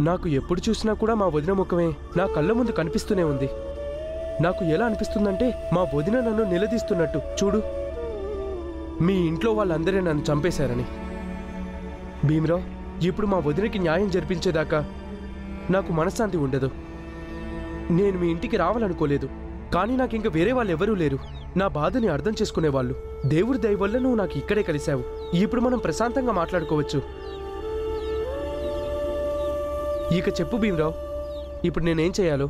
నాకు ఎప్పుడు చూసినా కూడా మా వదిన ముఖమే నా కళ్ళ ముందు కనిపిస్తూనే ఉంది. నాకు ఎలా అనిపిస్తుందంటే మా వదిన నన్ను నిలదీస్తున్నట్టు. చూడు, మీ ఇంట్లో వాళ్ళందరే నన్ను చంపేశారని. భీమరావు, ఇప్పుడు మా వదినకి న్యాయం జరిపించేదాకా నాకు మనశ్శాంతి ఉండదు. నేను మీ ఇంటికి రావాలనుకోలేదు, కానీ నాకు ఇంకా వేరే వాళ్ళు ఎవరూ లేరు నా బాధని అర్థం చేసుకునేవాళ్ళు. దేవుడి దయ వల్ల నువ్వు నాకు ఇక్కడే కలిశావు. ఇప్పుడు మనం ప్రశాంతంగా మాట్లాడుకోవచ్చు. ఇక చెప్పు భీమరావు, ఇప్పుడు నేనేం చేయాలో?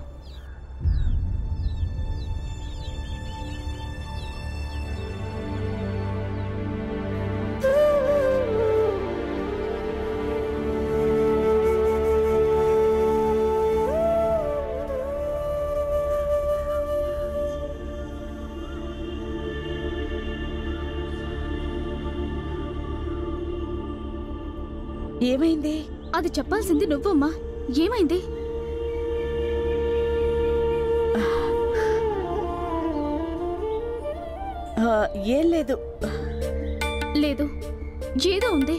ఏమైంది? అది చెప్పాల్సింది నువ్వమ్మా. ఏమైంది? ఏం లేదు. లేదు, ఏదో ఉంది.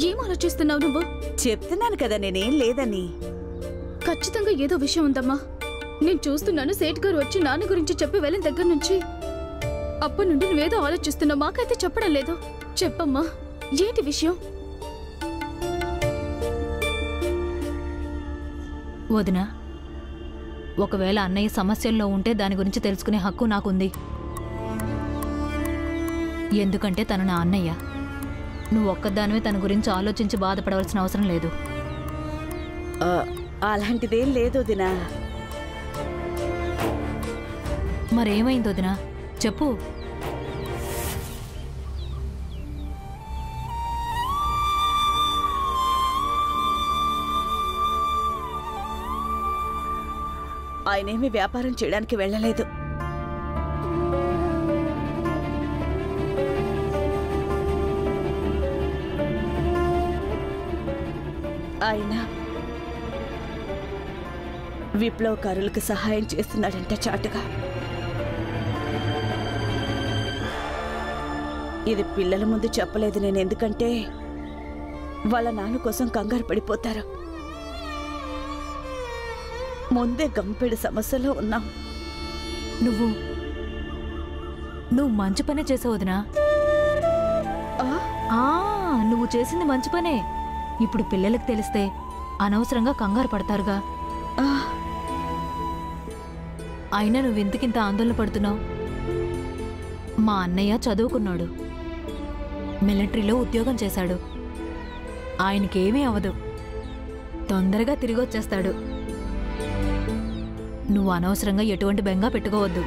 ఏం ఆలోచిస్తున్నావు నువ్వు? చెప్తున్నాను కదా నేనేం లేదని. ఖచ్చితంగా ఏదో విషయం ఉందమ్మా. నేను చూస్తున్నాను. సేట్ గారు వచ్చి నాన్న గురించి చెప్పి వెళ్ళిన దగ్గర నుంచి అప్పటి నుండి నువ్వేదో ఆలోచిస్తున్నావు. మాకైతే చెప్పడం లేదు. చెప్పమ్మా, ఏంటి విషయం? వదినా, ఒకవేళ అన్నయ్య సమస్యల్లో ఉంటే దాని గురించి తెలుసుకునే హక్కు నాకుంది. ఎందుకంటే తను నా అన్నయ్య. నువ్వు ఒక్కదానివే తన గురించి ఆలోచించి బాధపడవలసిన అవసరం లేదు. అలాంటిదేం లేదు వదినా. మరేమైంది వదినా, చెప్పు. ఆయనేమి వ్యాపారం చేయడానికి వెళ్ళలేదు. ఆయన విప్లవకారులకు సహాయం చేస్తున్నాడంట చాటుగా. ఇది పిల్లల ముందు చెప్పలేదు నేను, ఎందుకంటే వాళ్ళ నాన్న కోసం కంగారు పడిపోతారు. ముందే గంపెడు సమస్యలో ఉన్నాం. నువ్వు మంచి పనే చేసావు వదినా. నువ్వు చేసింది మంచి పనే. ఇప్పుడు పిల్లలకు తెలిస్తే అనవసరంగా కంగారు పడతారుగా. అయినా నువ్వెందుకింత ఆందోళన పడుతున్నావు? మా అన్నయ్య చదువుకున్నాడు, మిలిటరీలో ఉద్యోగం చేశాడు. ఆయనకేమీ అవదు, తొందరగా తిరిగి వచ్చేస్తాడు. నువ్వు అనవసరంగా ఎటువంటి బెంగా పెట్టుకోవద్దు.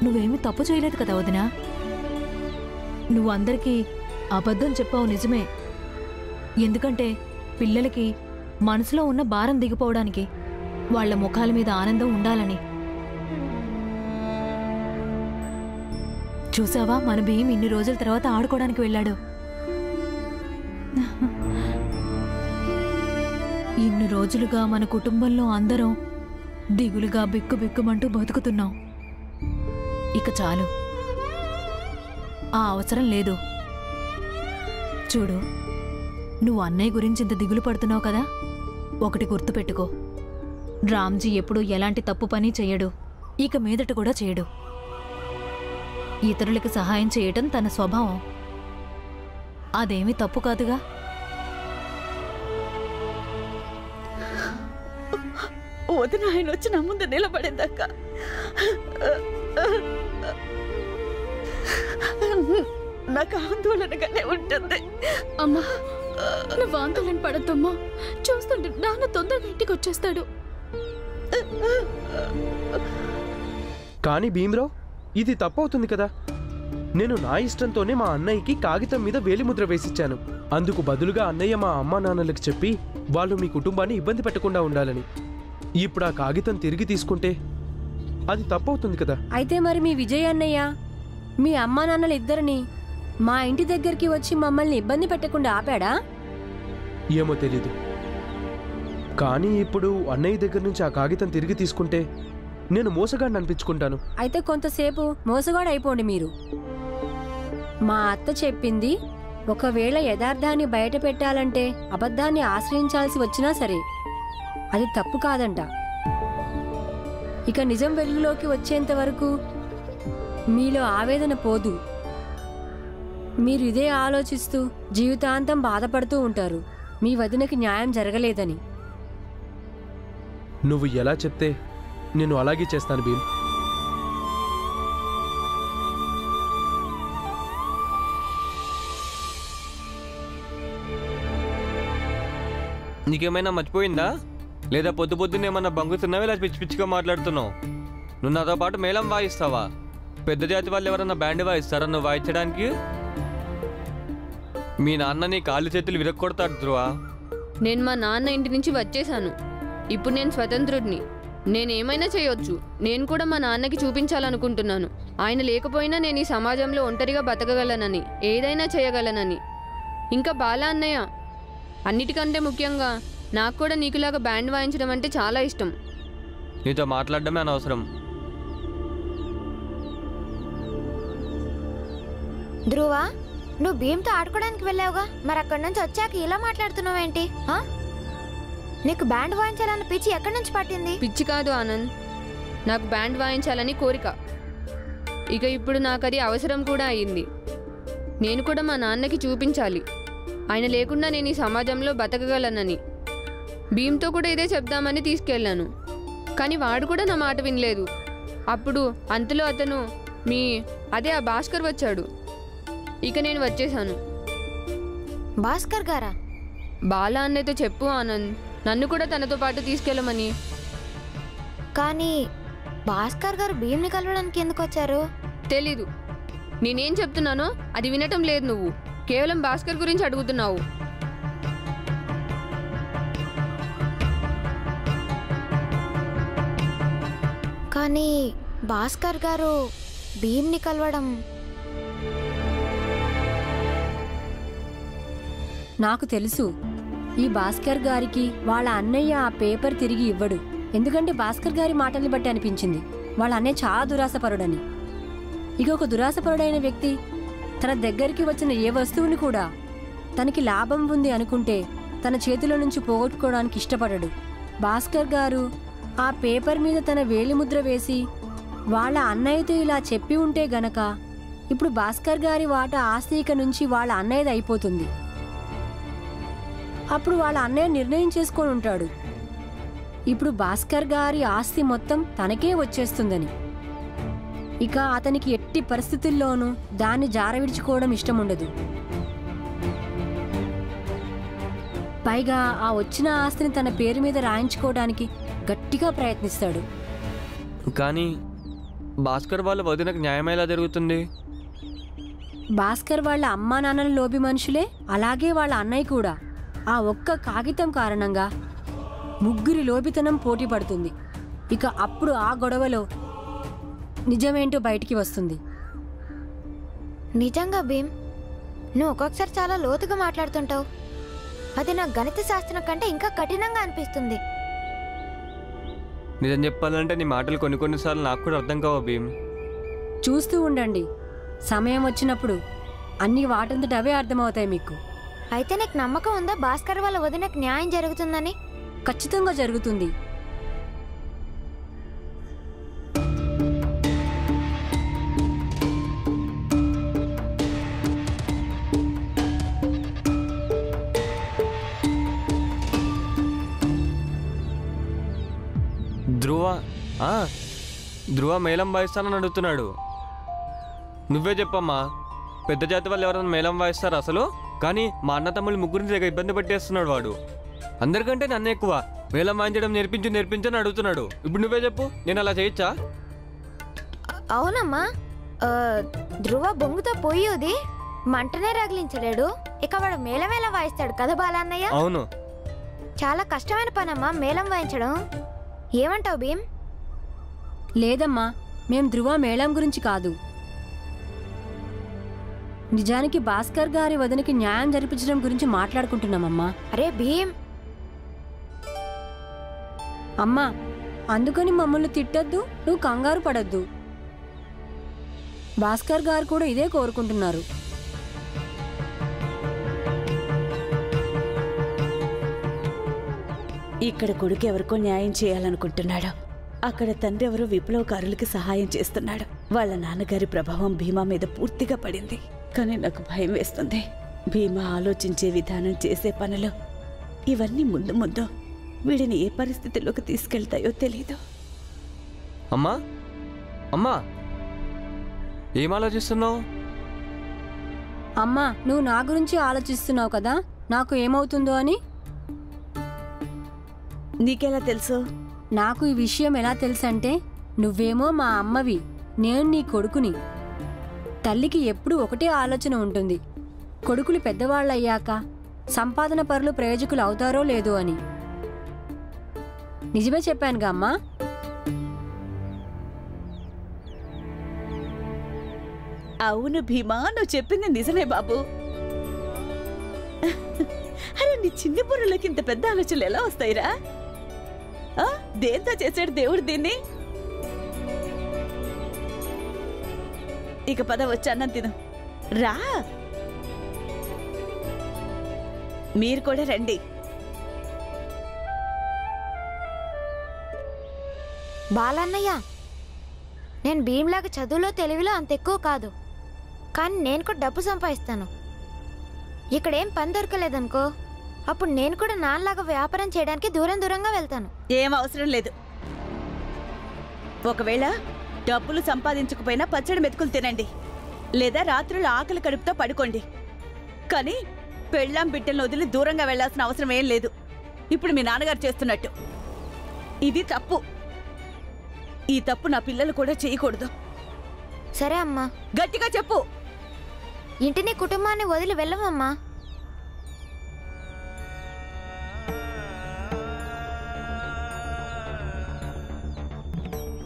నువ్వేమీ తప్పు చేయలేదు కదా వదినా. నువ్వు అందరికీ అబద్ధం చెప్పావు, నిజమే. ఎందుకంటే పిల్లలకి మనసులో ఉన్న భారం దిగిపోవడానికి, వాళ్ల ముఖాల మీద ఆనందం ఉండాలని. చూసావా, మన భీమ్ ఇన్ని రోజుల తర్వాత ఆడుకోవడానికి వెళ్ళాడు. ఇన్ని రోజులుగా మన కుటుంబంలో అందరం దిగులుగా బిక్కుబిక్కుమంటూ బతుకుతున్నాం. ఇక చాలు, ఆ అవసరం లేదు. చూడు, నువ్వు అన్నయ్య గురించి ఇంత దిగులు పడుతున్నావు కదా, ఒకటి గుర్తుపెట్టుకో. రామ్జీ ఎప్పుడూ ఎలాంటి తప్పు పని చెయ్యడు, ఇక మీదట కూడా చేయడు. ఇతరులకు సహాయం చేయటం తన స్వభావం. అదేమీ తప్పు కాదుగా. వదిన ఆయన వచ్చి నా ముందు నిలబడేదాకా నాకు ఆందోళనగానే ఉంటుంది. అమ్మా, నువ్వు ఆందోళన పడద్దమ్మా. చూస్తుంటే నాన్న తొందరగా ఇంటికి వచ్చేస్తాడు. కానీ భీమరావు, ఇది తప్పవుతుంది కదా. నేను నా ఇష్టంతోనే మా అన్నయ్యకి కాగితం మీద వేలిముద్ర వేసిచ్చాను. అందుకు బదులుగా అన్నయ్య మా అమ్మా నాన్నలకు చెప్పి వాళ్ళు మీ కుటుంబాన్ని ఇబ్బంది పెట్టకుండా ఉండాలని. ఇప్పుడు ఆ కాగితం తిరిగి తీసుకుంటే అది తప్పవుతుంది కదా. అయితే మరి మీ విజయ్ అన్నయ్య మీ అమ్మా నాన్నలు ఇద్దరిని మా ఇంటి దగ్గరికి వచ్చి మమ్మల్ని ఇబ్బంది పెట్టకుండా ఆపాడా? ఏమో తెలీదు. కానీ ఇప్పుడు అన్నయ్య దగ్గర నుంచి ఆ కాగితం తిరిగి తీసుకుంటే నేను మోసగాడిని అనిపించుకుంటాను. అయితే కొంతసేపు మోసగాడు అయిపోండి మీరు. మా అత్త చెప్పింది ఒకవేళ యథార్థాన్ని బయట పెట్టాలంటే అబద్ధాన్ని ఆశ్రయించాల్సి వచ్చినా సరే అది తప్పు కాదంట. ఇక నిజం వెలుగులోకి వచ్చేంత వరకు మీలో ఆవేదన పోదు. మీరు ఇదే ఆలోచిస్తూ జీవితాంతం బాధపడుతూ ఉంటారు, మీ వదినకి న్యాయం జరగలేదని. నువ్వు ఎలా చెప్తే నేను అలాగే చేస్తాను భీమ్. నీకేమైనా మర్చిపోయిందా, లేదా పొద్దు పొద్దున్న ఏమన్నా బంగుతున్నావా, ఇలా పిచ్చి పిచ్చిగా మాట్లాడుతున్నావు? నువ్వు నాతో పాటు మేళం వాయిస్తావా? పెద్ద జాతి వాళ్ళు ఎవరన్నా బ్యాండ్ వాయిస్తారా నువ్వు వాయించడానికి? మీ నాన్న నీ కాళ్ళు చేతులు విరక్కొడతాడు ధ్రువ. నేను మా నాన్న ఇంటి నుంచి వచ్చేసాను. ఇప్పుడు నేను స్వతంత్రుడిని, నేనేమైనా చేయొచ్చు. నేను కూడా మా నాన్నకి చూపించాలనుకుంటున్నాను, ఆయన లేకపోయినా నేను ఈ సమాజంలో ఒంటరిగా బతకగలనని, ఏదైనా చేయగలనని. ఇంకా బాలా అన్నయ్య, అన్నిటికంటే ముఖ్యంగా నాకు కూడా నీకులాగా బ్యాండ్ వాయించడం అంటే చాలా ఇష్టం. నీతో మాట్లాడడమే అనవసరం. ధ్రువ, నువ్వు భీమ్తో ఆడుకోవడానికి వెళ్ళావుగా, మరి అక్కడి నుంచి వచ్చాక ఇలా మాట్లాడుతున్నావేంటి? నీకు బ్యాండ్ వాయించాలన్న పిచ్చి ఎక్కడి నుంచి పట్టింది? పిచ్చి కాదు ఆనంద్, నాకు బ్యాండ్ వాయించాలని కోరిక. ఇక ఇప్పుడు నాకు అది అవసరం కూడా అయింది. నేను కూడా మా నాన్నకి చూపించాలి, ఆయన లేకుండా నేను ఈ సమాజంలో బతకగలనని. భీమ్తో కూడా ఇదే చెప్దామని తీసుకెళ్ళాను, కానీ వాడు కూడా నా మాట వినలేదు. అప్పుడు అంతలో అతను ఆ భాస్కర్ వచ్చాడు. ఇక నేను వచ్చేసాను. భాస్కర్ గారా? బాలా అన్నయ్యతో చెప్పు ఆనంద్, నన్ను కూడా తనతో పాటు తీసుకెళ్ళమని. కానీ భాస్కర్ గారు భీమ్ని కలవడానికి ఎందుకు వచ్చారు? తెలీదు. నేనేం చెప్తున్నానో అది వినటం లేదు. నువ్వు కేవలం భాస్కర్ గురించి అడుగుతున్నావు. కానీ భాస్కర్ గారు భీమ్ని కలవడం... నాకు తెలుసు, ఈ భాస్కర్ గారికి వాళ్ళ అన్నయ్య ఆ పేపర్ తిరిగి ఇవ్వడు. ఎందుకంటే భాస్కర్ గారి మాటల్ని బట్టి అనిపించింది వాళ్ళ అన్నయ్య చాలా దురాశపరుడని. ఇక ఒక దురాశపరుడైన వ్యక్తి తన దగ్గరికి వచ్చిన ఏ వస్తువుని కూడా తనకి లాభం ఉంది అనుకుంటే తన చేతిలో నుంచి పోగొట్టుకోవడానికి ఇష్టపడడు. భాస్కర్ గారు ఆ పేపర్ మీద తన వేలిముద్ర వేసి వాళ్ళ అన్నయ్యతో ఇలా చెప్పి ఉంటే గనక ఇప్పుడు భాస్కర్ గారి వాటా ఆస్తి ఇక నుంచి వాళ్ళ అన్నయ్యది అయిపోతుంది. అప్పుడు వాళ్ళ అన్నయ్య నిర్ణయం చేసుకొని ఉంటాడు, ఇప్పుడు భాస్కర్ గారి ఆస్తి మొత్తం తనకే వచ్చేస్తుందని. ఇక అతనికి ఎట్టి పరిస్థితుల్లోనూ దాన్ని జారవిడుచుకోవడం ఇష్టం ఉండదు. పైగా ఆ వచ్చిన ఆస్తిని తన పేరు మీద రాయించుకోవడానికి గట్టిగా ప్రయత్నిస్తాడు. కానీ భాస్కర్ వాళ్ళ వదినకు న్యాయం ఎలా జరుగుతుంది? భాస్కర్ వాళ్ళ అమ్మా నాన్నల లోబి మనుషులే, అలాగే వాళ్ళ అన్నయ్య కూడా. ఆ ఒక్క కాగితం కారణంగా ముగ్గురి లోబితనం పోటీ పడుతుంది. ఇక అప్పుడు ఆ గొడవలో నిజమేంటో బయటికి వస్తుంది. నిజంగా భీమ్, నువ్వు ఒక్కొక్కసారి చాలా లోతుగా మాట్లాడుతుంటావు. అది నా గణిత శాస్త్రం కంటే ఇంకా కఠినంగా అనిపిస్తుంది. నిజం చెప్పాలంటే నీ మాటలు కొన్నిసార్లు నాకు కూడా అర్థం కావు భీమ్. చూస్తూ ఉండండి, సమయం వచ్చినప్పుడు అన్ని వాటంతట అవే అర్థమవుతాయి మీకు. అయితే నీకు నమ్మకం ఉందా భాస్కర్ వాళ్ళ వదినకు న్యాయం జరుగుతుందని? ఖచ్చితంగా జరుగుతుంది. ధ్రువ మేళం వాయిస్తానని అడుగుతున్నాడు. నువ్వే చెప్పమ్మా, పెద్ద జాతి వాళ్ళు ఎవరైనా మేళం వాయిస్తారు అసలు? కానీ మా అన్న తమ్ముళ్ళు ముగ్గురిని దగ్గర ఇబ్బంది పెట్టేస్తున్నాడు వాడు. అందరికంటే నన్ను ఎక్కువ మేళం వాయించడం నేర్పించని అడుగుతున్నాడు. ఇప్పుడు నువ్వే చెప్పు, నేను అలా చేయొచ్చా? అవునమ్మా, ధ్రువ బొంగుతో పోయేది మంటనే రగిలించలేడు, ఇక వాడు మేళం ఎలా వాయిస్తాడు కదా బాలన్నయ్య? అవును, చాలా కష్టమైన పనమ్మా మేళం వాయించడం. ఏమంటావు భీమ్? లేదమ్మా, మేం ధ్రువ మేళం గురించి కాదు, నిజానికి భాస్కర్ గారి వదినకి న్యాయం జరిపించడం గురించి మాట్లాడుకుంటున్నామమ్మా. అరే భీమ్! అమ్మా, అందుకని మమ్మల్ని తిట్టద్దు, నువ్వు కంగారు పడద్దు. భాస్కర్ గారు కూడా ఇదే కోరుకుంటున్నారు. ఇక్కడ కొడుకు ఎవరికో న్యాయం చేయాలనుకుంటున్నాడు. అక్కడ తండ్రి ఎవరో విప్లవకారులకి సహాయం చేస్తున్నాడు. వాళ్ళ నాన్నగారి ప్రభావం భీమా మీద పూర్తిగా పడింది. కానీ నాకు భయం వేస్తుంది. భీమా ఆలోచించే విధానం, చేసే పనులు ఇవన్నీ ముందు ముందు వీడిని ఏ పరిస్థితిలోకి తీసుకెళ్తాయో తెలీదు. అమ్మా అమ్మా, ఏం ఆలోచిస్తున్నావు? అమ్మా, నువ్వు నా గురించి ఆలోచిస్తున్నావు కదా, నాకు ఏమవుతుందో అని. నీకెలా తెలుసు? నాకు ఈ విషయం ఎలా తెలుసంటే, నువ్వేమో మా అమ్మవి, నేను నీ కొడుకుని. తల్లికి ఎప్పుడూ ఒకటే ఆలోచన ఉంటుంది, కొడుకులు పెద్దవాళ్ళయ్యాక సంపాదన పరులు ప్రయోజకులు అవుతారో లేదో అని. నిజమే చెప్పానుగా అమ్మా? అవును భీమా, నువ్వు చెప్పింది నిజమే బాబు. అరే, నీ చిన్న బుర్రలోకి ఇంత పెద్ద ఆలోచనలు ఎలా వస్తాయిరా? దేంతో చేశాడు దేవుడు దీన్ని? ఇక పద, వచ్చి అన్నం తిను. రా, మీరు కూడా రండి. బాలన్నయ్య, నేను భీమ్లాగా చదువులో తెలివిలో అంత ఎక్కువ కాదు, కానీ నేను కూడా డబ్బు సంపాదిస్తాను. ఇక్కడేం పని దొరకలేదనుకో, అప్పుడు నేను కూడా నాన్నలాగా వ్యాపారం చేయడానికి దూరం దూరంగా వెళ్తాను. ఏం అవసరం లేదు. ఒకవేళ డబ్బులు సంపాదించకపోయినా పచ్చడి మెతుకులు తినండి, లేదా రాత్రులు ఆకలి కడుపుతో పడుకోండి. కానీ పెళ్ళాం బిడ్డలను వదిలి దూరంగా వెళ్లాల్సిన అవసరం ఏం లేదు. ఇప్పుడు మీ నాన్నగారు చేస్తున్నట్టు. ఇది తప్పు. ఈ తప్పు నా పిల్లలు కూడా చేయకూడదు. సరే అమ్మా. గట్టిగా చెప్పు. ఇంటిని కుటుంబాన్ని వదిలి వెళ్ళమమ్మా.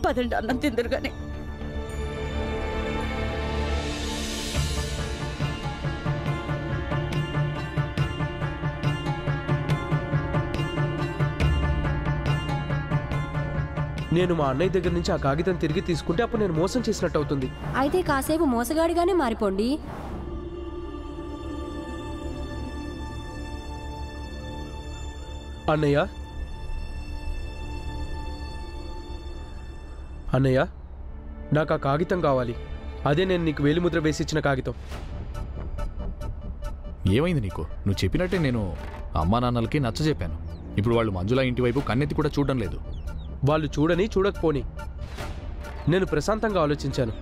పదండి, అన్నం తిందురుగానే. నేను మా అన్నయ్య దగ్గర నుంచి ఆ కాగితం తిరిగి తీసుకుంటే అప్పుడు నేను మోసం చేసినట్టు అవుతుంది. అయితే కాసేపు మోసగాడిగానే మారిపోండి. అన్నయ్య, అన్నయ్య, నాకు ఆ కాగితం కావాలి. అదే నేను నీకు వేలిముద్ర వేసిచ్చిన కాగితం. ఏమైంది నీకు? నువ్వు చెప్పినట్టే నేను అమ్మా నాన్నలకి నచ్చ చెప్పాను. ఇప్పుడు వాళ్ళు మంజుల ఇంటి వైపు కన్నెత్తి కూడా చూడడం లేదు. వాళ్ళు చూడని చూడకపోని నేను ప్రశాంతంగా ఆలోచించాను.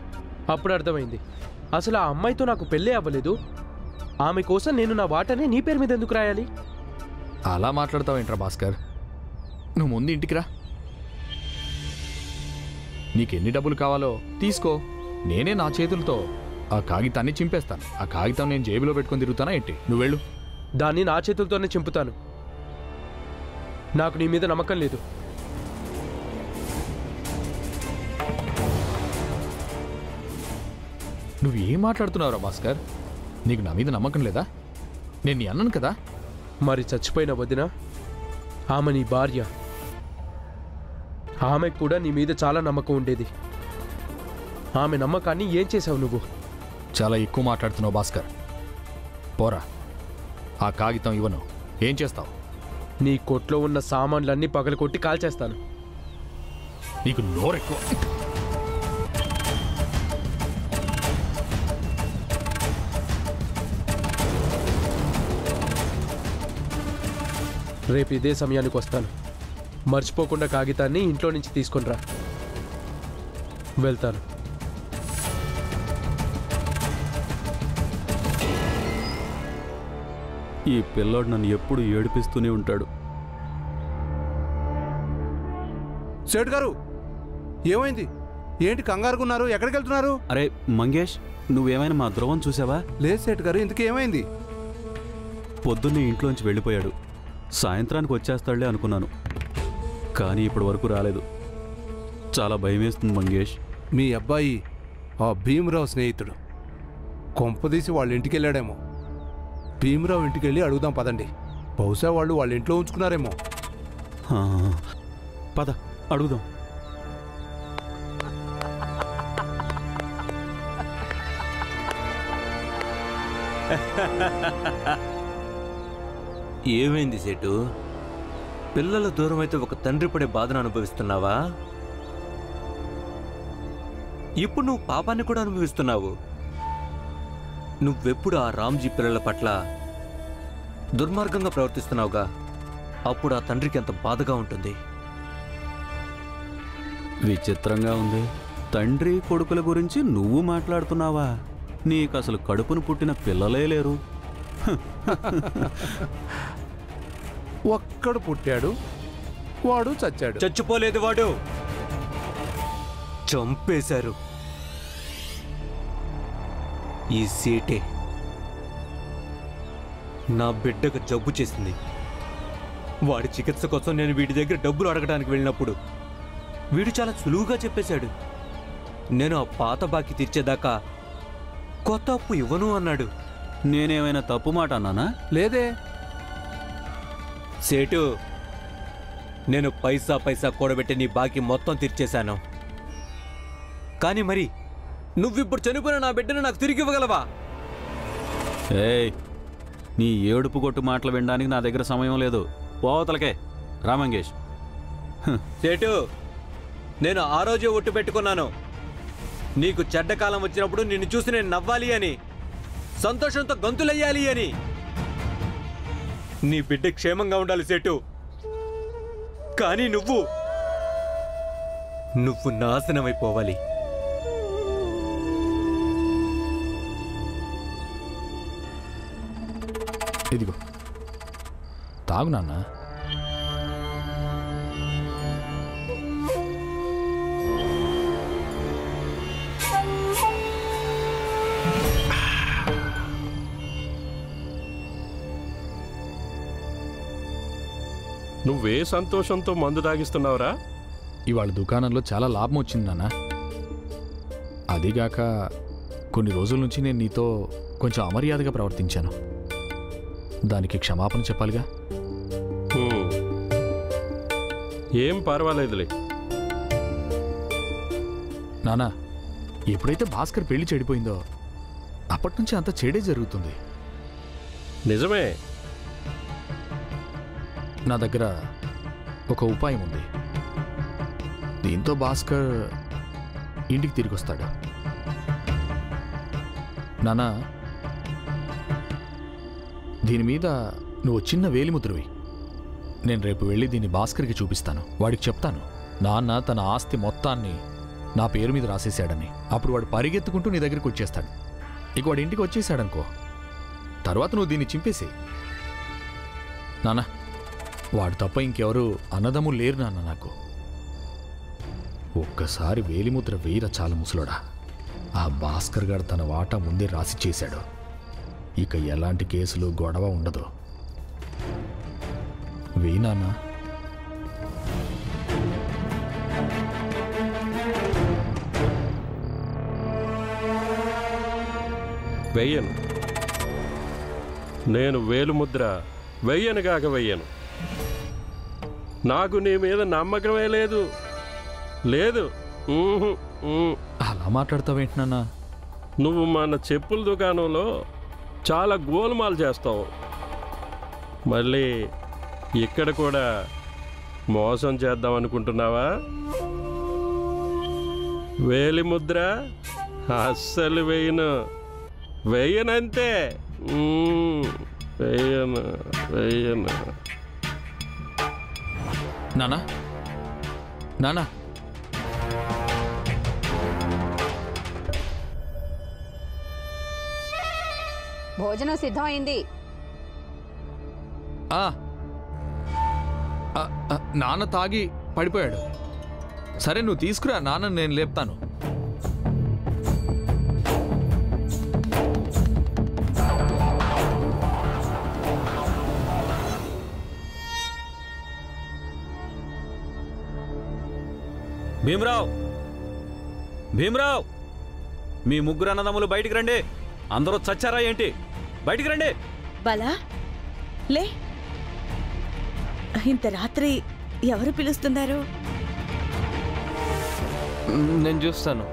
అప్పుడు అర్థమైంది, అసలు ఆ అమ్మాయితో నాకు పెళ్ళే అవ్వలేదు. ఆమె కోసం నేను నా వాటని నీ పేరు మీద ఎందుకు రాయాలి? అలా మాట్లాడతావేంట్రా భాస్కర్? నువ్వు ముందు ఇంటికి రా. నీకెన్ని డబ్బులు కావాలో తీసుకో. నేనే నా చేతులతో ఆ కాగితాన్ని చింపేస్తాను. ఆ కాగితం నేను జేబులో పెట్టుకొని తిరుగుతానా ఏంటి? నువ్వు వెళ్ళు. దాన్ని నా చేతులతోనే చింపుతాను. నాకు నీ మీద నమ్మకం లేదు. నువ్వు ఏం మాట్లాడుతున్నావురా భాస్కర్? నీకు నా మీద నమ్మకం లేదా? నేను నీ అన్నాను కదా. మరి చచ్చిపోయిన వదిన, ఆమె నీ భార్య. ఆమెకు కూడా నీ మీద చాలా నమ్మకం ఉండేది. ఆమె నమ్మకాన్ని ఏం చేసావు నువ్వు? చాలా ఎక్కువ మాట్లాడుతున్నావు భాస్కర్. పోరా, ఆ కాగితం ఇవ్వను. ఏం చేస్తావు? నీ కొట్లో ఉన్న సామాన్లన్నీ పగలకొట్టి కాల్చేస్తాను. నీకు నోరెక్కువ. రేపు ఇదే సమయానికి వస్తాను. మర్చిపోకుండా కాగితాన్ని ఇంట్లో నుంచి తీసుకొని రా. వెళ్తాను. ఈ పిల్లోడు నన్ను ఎప్పుడు ఏడిపిస్తూనే ఉంటాడు. సేట్ గారు, ఏమైంది? ఏంటి కంగారుగున్నారు? ఎక్కడికి వెళ్తున్నారు? అరే మంగేష్, నువ్వేమైనా మా ధ్రువం చూసావా? లేదు సేట్ గారు, ఇంతకీ ఏమైంది? పొద్దున్నే ఇంట్లోంచి వెళ్ళిపోయాడు. సాయంత్రానికి వచ్చేస్తాడులే అనుకున్నాను, కానీ ఇప్పటి వరకు రాలేదు. చాలా భయమేస్తుంది మంగేష్. మీ అబ్బాయి ఆ భీమరావు స్నేహితుడు. కొంపదీసి వాళ్ళ ఇంటికి వెళ్ళాడేమో. భీమరావు ఇంటికి వెళ్ళి అడుగుదాం పదండి. బహుశా వాళ్ళు వాళ్ళ ఇంట్లో ఉంచుకున్నారేమో. పద అడుగుదాం. ఏమైంది సెటు? పిల్లల దూరం అయితే ఒక తండ్రి పడే బాధను అనుభవిస్తున్నావా? ఇప్పుడు నువ్వు పాపాన్ని కూడా అనుభవిస్తున్నావు. నువ్వెప్పుడు ఆ రామ్జీ పిల్లల పట్ల దుర్మార్గంగా ప్రవర్తిస్తున్నావుగా, అప్పుడు ఆ తండ్రికి ఎంత బాధగా ఉంటుంది. విచిత్రంగా ఉంది. తండ్రి కొడుకుల గురించి నువ్వు మాట్లాడుతున్నావా? నీకు అసలు కడుపును పుట్టిన పిల్లలే లేరు. ఒక్కడు పుట్టాడు, వాడు చచ్చాడు. చచ్చిపోలేదు, వాడు చంపేశారు. ఈ సీటే నా బిడ్డకు జబ్బు చేసింది. వాడి చికిత్స కోసం నేను వీడి దగ్గర డబ్బులు అడగడానికి వెళ్ళినప్పుడు వీడు చాలా సులువుగా చెప్పేశాడు. నేను ఆ పాత బాకీ తీర్చేదాకా కొత్త అప్పు ఇవ్వను అన్నాడు. నేనేమైనా తప్పు మాట అన్నానా? లేదే. సేటు, నేను పైసా పైసా కూడబెట్టి నీ బాకీ మొత్తం తీర్చేశాను. కానీ మరి నువ్విప్పుడు చనిపోయిన నా బిడ్డను నాకు తిరిగి ఇవ్వగలవా? ఏయ్, నీ ఏడుపు కొట్టు మాటలు వినడానికి నా దగ్గర సమయం లేదు. పోవతలకే రా మంగేష్. సేటు, నేను ఆ రోజే ఒట్టు పెట్టుకున్నాను. నీకు చెడ్డకాలం వచ్చినప్పుడు నిన్ను చూసి నేను నవ్వాలి అని, సంతోషంతో గంతులయ్యాలి అని. నీ బిడ్డ క్షేమంగా ఉండాలి సేటు. కానీ నువ్వు నాశనమైపోవాలి. ఇదిగో తాగు నాన్న. నువ్వే సంతోషంతో మందు తాగిస్తున్నావురా? ఇవాళ దుకాణంలో చాలా లాభం వచ్చింది నాన్న. అదిగాక కొన్ని రోజుల నుంచి నేను నీతో కొంచెం అమర్యాదగా ప్రవర్తించాను. దానికి క్షమాపణ చెప్పాలిగా. ఏం పర్వాలేదులే నానా. ఎప్పుడైతే భాస్కర్ పెళ్లి చెడిపోయిందో అప్పటి నుంచి అంత చెడే జరుగుతుంది. నిజమే. నా దగ్గర ఒక ఉపాయం ఉంది. దీంతో భాస్కర్ ఇంటికి తిరిగి వస్తాడు. నానా, దీని మీద నువ్వు చిన్న వేలిముద్రవి. నేను రేపు వెళ్ళి దీన్ని భాస్కర్కి చూపిస్తాను. వాడికి చెప్తాను నాన్న తన ఆస్తి మొత్తాన్ని నా పేరు మీద రాసేశాడని. అప్పుడు వాడు పరిగెత్తుకుంటూ నీ దగ్గరికి వచ్చేస్తాడు. ఇక వాడి ఇంటికి వచ్చేసాడనుకో, తర్వాత నువ్వు దీన్ని చింపేసే. నాన్న, వాడు తప్ప ఇంకెవరు అన్నదమ్ములు లేరు నాన్న నాకు. ఒక్కసారి వేలిముద్ర వేయరా చాలు ముసలోడా. ఆ భాస్కర్ గారు తన వాటా ముందే రాసి చేశాడు. ఇక ఎలాంటి కేసులు గొడవ ఉండదు. వేయినానా. వెయ్యను. నేను వేలుముద్ర వెయ్యనుగాక వెయ్యను. నాకు నీ మీద నమ్మకమే లేదు. లేదు. అలా మాట్లాడతావేంటి నాన్న? నువ్వు మన చెప్పుల దుకాణంలో చాలా గోల్మాల్ చేస్తావు. మళ్ళీ ఇక్కడ కూడా మోసం చేద్దాం అనుకుంటున్నావా? వేలిముద్ర అస్సలు వేయను. వేయనంతే. వేయను వేయను. నానా, నానా, భోజనం సిద్ధమైంది. నాన్న తాగి పడిపోయాడు. సరే నువ్వు తీసుకురా, నాన్న నేను లేపుతాను. భీమరావు, భీమరావు, మీ ముగ్గురు అన్నదమ్ములు బయటికి రండి. అందరూ చచ్చారా ఏంటి? బయటికి రండి. బాలా, లే. ఇంత రాత్రి ఎవరు పిలుస్తున్నారు? నేను చూస్తాను.